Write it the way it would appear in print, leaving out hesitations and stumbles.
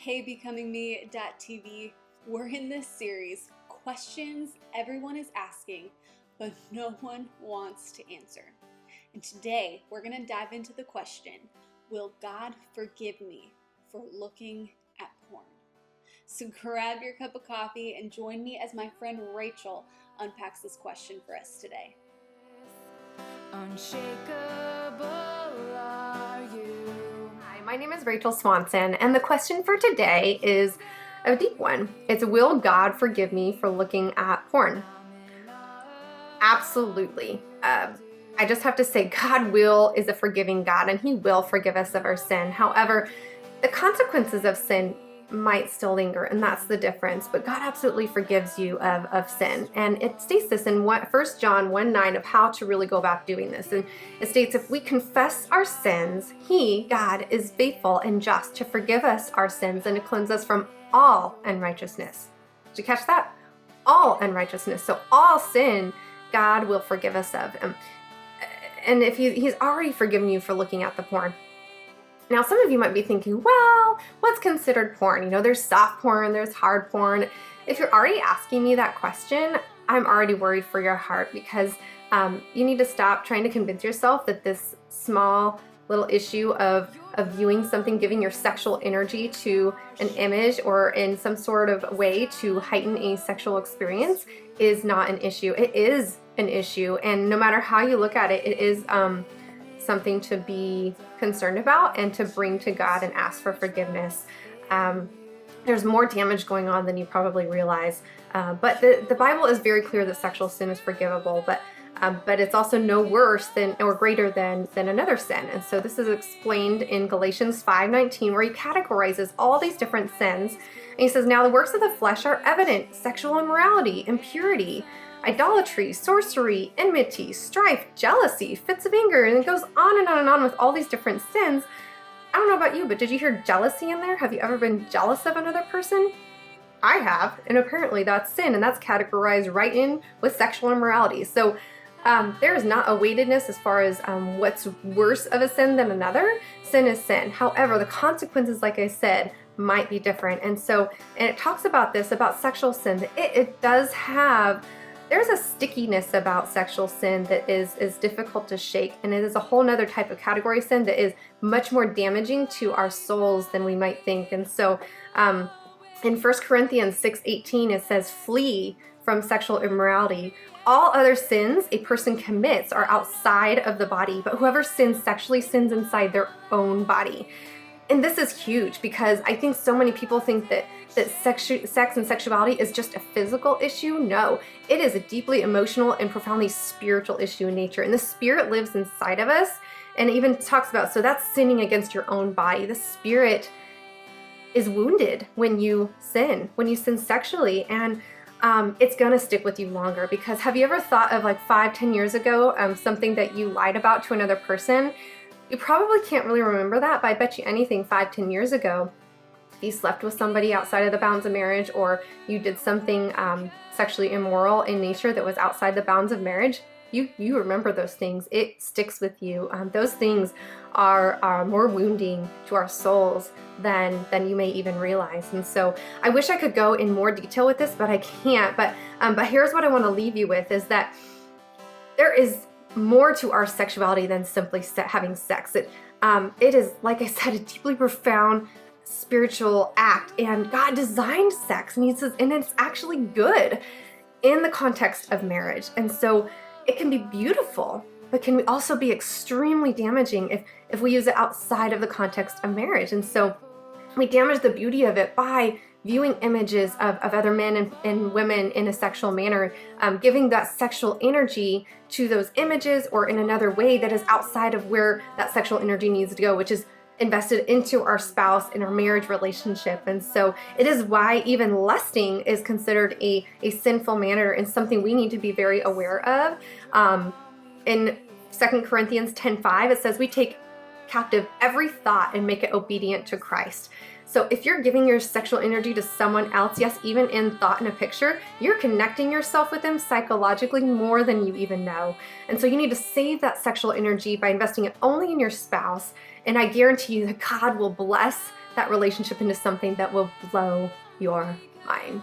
Hey, BecomingMeTV, we're in this series, questions everyone is asking, but no one wants to answer. And today we're going to dive into the question, will God forgive me for looking at porn? So grab your cup of coffee and join me as my friend Rachel unpacks this question for us today. Unshakable are you. Hi, my name is Rachel Swanson, and the question for today is a deep one. It's, will God forgive me for looking at porn? Absolutely. I just have to say, God is a forgiving God, and He will forgive us of our sin. However, the consequences of sin might still linger, and that's the difference. But God absolutely forgives you of sin. And it states this in 1 John 1:9 of how to really go about doing this. And it states, if we confess our sins, He, God, is faithful and just to forgive us our sins and to cleanse us from all unrighteousness. Did you catch that? All unrighteousness. So all sin, God will forgive us of. And if He's already forgiven you for looking at the porn. Now, some of you might be thinking, well, what's considered porn? You know, there's soft porn, there's hard porn. If you're already asking me that question, I'm already worried for your heart, because you need to stop trying to convince yourself that this small little issue of viewing something, giving your sexual energy to an image or in some sort of way to heighten a sexual experience is not an issue. It is an issue, and no matter how you look at it, it is something to be concerned about and to bring to God and ask for forgiveness. There's more damage going on than you probably realize, but the Bible is very clear that sexual sin is forgivable, but it's also no worse than or greater than another sin. And so this is explained in Galatians 5:19, where he categorizes all these different sins. And he says, now the works of the flesh are evident: sexual immorality, impurity, idolatry, sorcery, enmity, strife, jealousy, fits of anger, and it goes on and on and on with all these different sins. I don't know about you, but did you hear jealousy in there? Have you ever been jealous of another person? I have, and apparently that's sin, and that's categorized right in with sexual immorality. So there is not a weightedness as far as what's worse of a sin than another. Sin is sin. However, the consequences, like I said, might be different. And it talks about this, about sexual sin, that it does have, there's a stickiness about sexual sin that is difficult to shake, and it is a whole nother type of category of sin that is much more damaging to our souls than we might think. And so in 1 Corinthians 6:18, it says, flee from sexual immorality. All other sins a person commits are outside of the body, but whoever sins sexually sins inside their own body. And this is huge, because I think so many people think that sex and sexuality is just a physical issue. No, it is a deeply emotional and profoundly spiritual issue in nature. And the spirit lives inside of us. And it even talks about, so that's sinning against your own body. The spirit is wounded when you sin sexually. And it's gonna stick with you longer, because have you ever thought of, like, 5-10 years ago, something that you lied about to another person? You probably can't really remember that, but I bet you anything 5-10 years ago, if you slept with somebody outside of the bounds of marriage, or you did something sexually immoral in nature that was outside the bounds of marriage, you remember those things. It sticks with you. Those things are more wounding to our souls than you may even realize. And so I wish I could go in more detail with this, but I can't. But here's what I want to leave you with, is that there is more to our sexuality than simply having sex. It is, like I said, a deeply profound spiritual act, and God designed sex, and He says, and it's actually good in the context of marriage. And so it can be beautiful, but can also be extremely damaging if we use it outside of the context of marriage. And so we damage the beauty of it by viewing images of other men and women in a sexual manner, giving that sexual energy to those images, or in another way that is outside of where that sexual energy needs to go, which is invested into our spouse and our marriage relationship. And so it is why even lusting is considered a sinful manner, and something we need to be very aware of. In 2 Corinthians 10:5, it says, we take captive every thought and make it obedient to Christ. So if you're giving your sexual energy to someone else, yes, even in thought and a picture, you're connecting yourself with them psychologically more than you even know. And so you need to save that sexual energy by investing it only in your spouse. And I guarantee you that God will bless that relationship into something that will blow your mind.